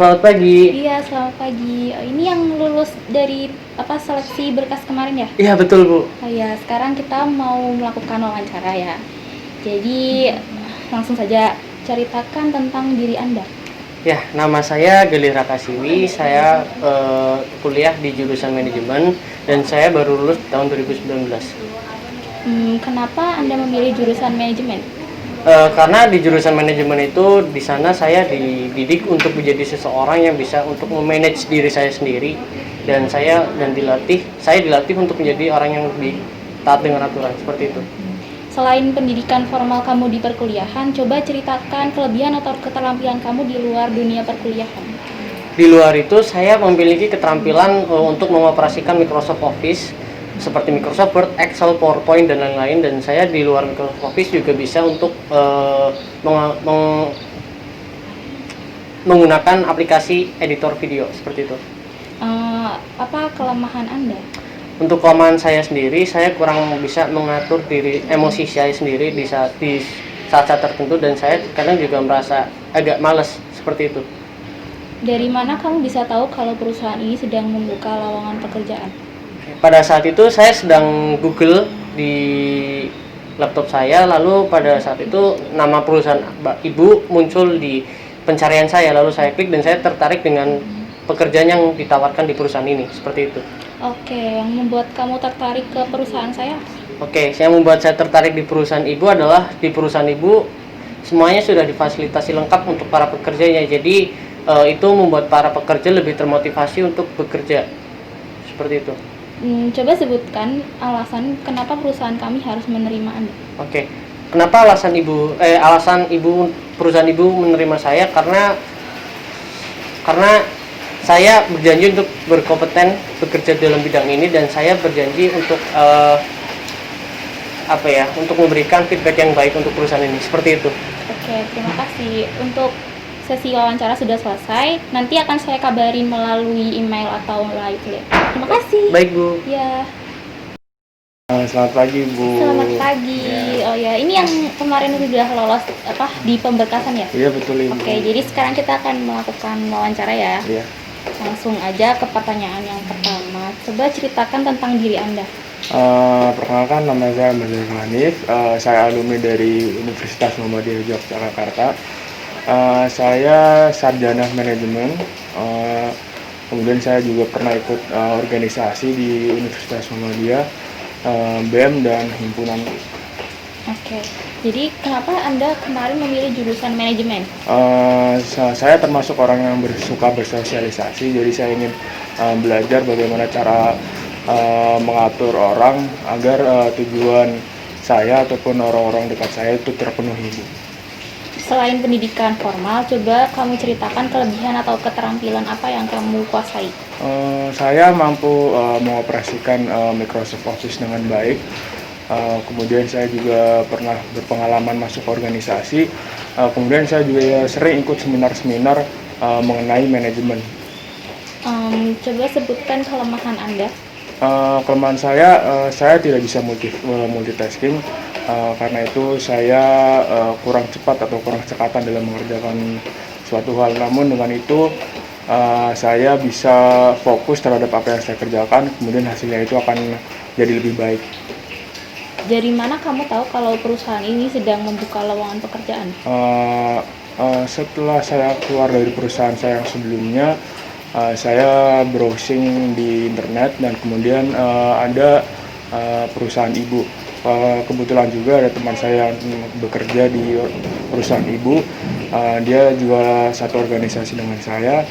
Selamat pagi. Iya, selamat pagi. Ini yang lulus dari seleksi berkas kemarin ya? Iya betul Bu. Oh ya, sekarang kita mau melakukan wawancara ya. Jadi langsung saja ceritakan tentang diri Anda. Ya, nama saya Galih Rakasiwi. Saya kuliah di jurusan manajemen dan saya baru lulus tahun 2019. Kenapa Anda memilih jurusan manajemen? Karena di jurusan manajemen itu di sana saya dididik untuk menjadi seseorang yang bisa untuk memanage diri saya sendiri dan saya dilatih untuk menjadi orang yang lebih taat dengan aturan seperti itu. Selain pendidikan formal kamu di perkuliahan, coba ceritakan kelebihan atau keterampilan kamu di luar dunia perkuliahan. Di luar itu saya memiliki keterampilan untuk mengoperasikan Microsoft Office seperti Microsoft Word, Excel, PowerPoint dan lain-lain, dan saya di luar Microsoft Office juga bisa untuk menggunakan aplikasi editor video seperti itu. Apa kelemahan Anda? Untuk kelemahan saya sendiri, saya kurang bisa mengatur emosi saya sendiri di saat-saat tertentu, dan saya kadang juga merasa agak malas seperti itu. Dari mana kamu bisa tahu kalau perusahaan ini sedang membuka lowongan pekerjaan? Pada saat itu saya sedang Google di laptop saya, lalu pada saat itu nama perusahaan Ibu muncul di pencarian saya, lalu saya klik dan saya tertarik dengan pekerjaan yang ditawarkan di perusahaan ini, seperti itu. Oke, yang membuat kamu tertarik ke perusahaan saya? Oke, yang membuat saya tertarik di perusahaan Ibu adalah di perusahaan Ibu semuanya sudah difasilitasi lengkap untuk para pekerjanya, jadi itu membuat para pekerja lebih termotivasi untuk bekerja, seperti itu. Coba sebutkan alasan kenapa perusahaan kami harus menerima Anda. Oke, kenapa alasan ibu perusahaan ibu menerima saya? Karena saya berjanji untuk berkompeten bekerja dalam bidang ini, dan saya berjanji untuk untuk memberikan feedback yang baik untuk perusahaan ini, seperti itu. Oke, terima kasih. Untuk sesi wawancara sudah selesai. Nanti akan saya kabarin melalui email atau live ya. Terima kasih. Baik Bu. Ya. Selamat pagi Bu. Selamat pagi. Ya. Oh ya, ini yang kemarin sudah lolos di pemberkasan ya? Iya betul Ibu. Oke, jadi sekarang kita akan melakukan wawancara ya. Iya. Langsung aja ke pertanyaan yang pertama. Coba ceritakan tentang diri Anda. Perkenalkan, nama saya Mazhar Hanif. Saya alumni dari Universitas Muhammadiyah Yogyakarta. Saya sarjana manajemen. Kemudian saya juga pernah ikut organisasi di Universitas Muhammadiyah, BEM dan himpunan. Oke, jadi kenapa Anda kemarin memilih jurusan manajemen? Saya termasuk orang yang suka bersosialisasi, jadi saya ingin belajar bagaimana cara mengatur orang agar tujuan saya ataupun orang-orang dekat saya itu terpenuhi. Selain pendidikan formal, coba kamu ceritakan kelebihan atau keterampilan apa yang kamu kuasai. Saya mampu mengoperasikan Microsoft Office dengan baik. Kemudian saya juga pernah berpengalaman masuk organisasi. Kemudian saya juga sering ikut seminar-seminar mengenai manajemen. Coba sebutkan kelemahan Anda. Kelemahan saya tidak bisa multitasking. Karena itu saya kurang cepat atau kurang cekatan dalam mengerjakan suatu hal. Namun dengan itu saya bisa fokus terhadap apa yang saya kerjakan, kemudian hasilnya itu akan jadi lebih baik. Dari mana kamu tahu kalau perusahaan ini sedang membuka lowongan pekerjaan? Setelah saya keluar dari perusahaan saya yang sebelumnya, saya browsing di internet dan kemudian ada perusahaan ibu. Kebetulan juga ada teman saya yang bekerja di perusahaan ibu. Dia juga satu organisasi dengan saya,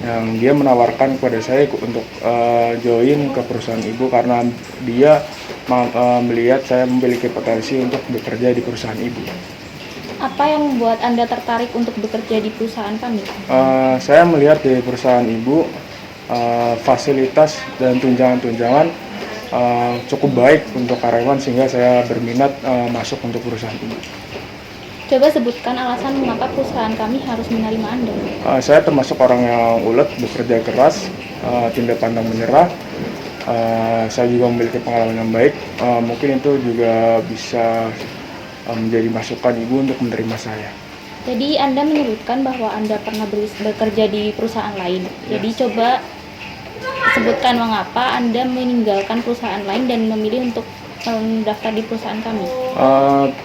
yang dia menawarkan kepada saya untuk join ke perusahaan ibu karena dia melihat saya memiliki potensi untuk bekerja di perusahaan ibu. Apa yang membuat Anda tertarik untuk bekerja di perusahaan kami? Saya melihat di perusahaan ibu fasilitas dan tunjangan-tunjangan cukup baik untuk karyawan, sehingga saya berminat masuk untuk perusahaan ini. Coba sebutkan alasan mengapa perusahaan kami harus menerima Anda. Saya termasuk orang yang ulet, bekerja keras, tidak pantang menyerah. Saya juga memiliki pengalaman yang baik. Mungkin itu juga bisa menjadi masukan ibu untuk menerima saya. Jadi Anda menyebutkan bahwa Anda pernah bekerja di perusahaan lain. Jadi coba sebutkan mengapa Anda meninggalkan perusahaan lain dan memilih untuk mendaftar di perusahaan kami.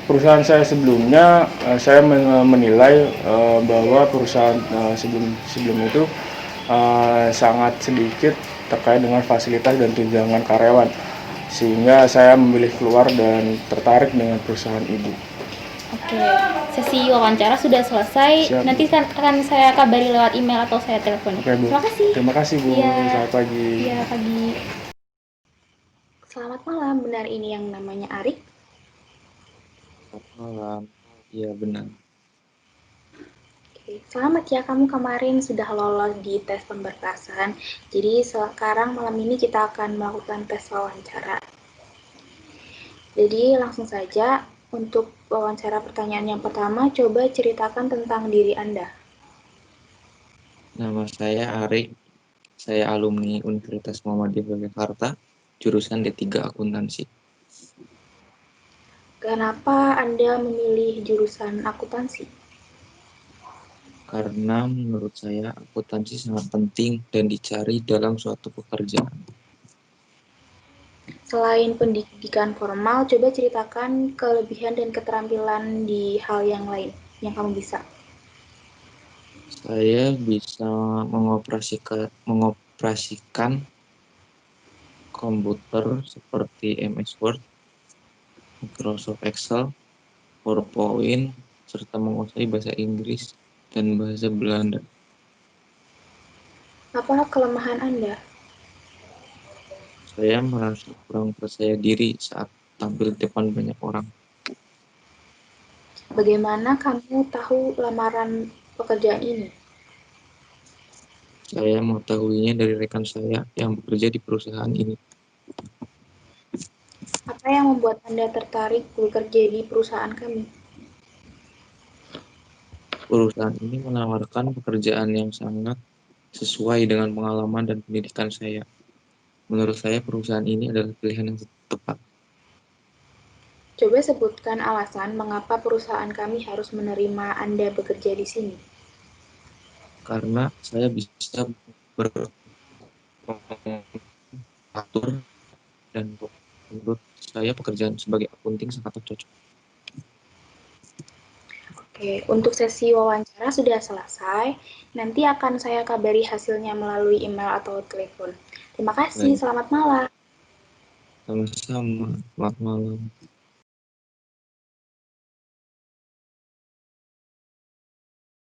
Perusahaan saya sebelumnya, saya menilai bahwa perusahaan sebelum itu sangat sedikit terkait dengan fasilitas dan tunjangan karyawan, sehingga saya memilih keluar dan tertarik dengan perusahaan ibu. Oke, sesi wawancara sudah selesai. Siap, Bu. Nanti akan saya kabari lewat email atau saya telepon. Oke, Bu. Terima kasih. Terima kasih, Bu. Iya. Selamat pagi. Iya, pagi. Selamat malam, benar ini yang namanya Arik? Selamat malam. Iya benar. Oke, selamat ya, kamu kemarin sudah lolos di tes pemberkasan. Jadi sekarang malam ini kita akan melakukan tes wawancara. Jadi langsung saja, untuk wawancara pertanyaan yang pertama, coba ceritakan tentang diri Anda. Nama saya Arik. Saya alumni Universitas Muhammadiyah Yogyakarta, jurusan D3 Akuntansi. Kenapa Anda memilih jurusan akuntansi? Karena menurut saya akuntansi sangat penting dan dicari dalam suatu pekerjaan. Selain pendidikan formal, coba ceritakan kelebihan dan keterampilan di hal yang lain yang kamu bisa. Saya bisa mengoperasikan komputer seperti MS Word, Microsoft Excel, PowerPoint, serta menguasai bahasa Inggris dan bahasa Belanda. Apa kelemahan Anda? Saya merasa kurang percaya diri saat tampil di depan banyak orang. Bagaimana kamu tahu lamaran pekerjaan ini? Saya mengetahuinya dari rekan saya yang bekerja di perusahaan ini. Apa yang membuat Anda tertarik bekerja di perusahaan kami? Perusahaan ini menawarkan pekerjaan yang sangat sesuai dengan pengalaman dan pendidikan saya. Menurut saya perusahaan ini adalah pilihan yang tepat. Coba sebutkan alasan mengapa perusahaan kami harus menerima Anda bekerja di sini. Karena saya bisa beratur dan menurut saya pekerjaan sebagai akunting sangat cocok. Oke, untuk sesi wawancara sudah selesai. Nanti akan saya kabari hasilnya melalui email atau telepon. Terima kasih, Baik, selamat malam. sama-sama. Selamat malam.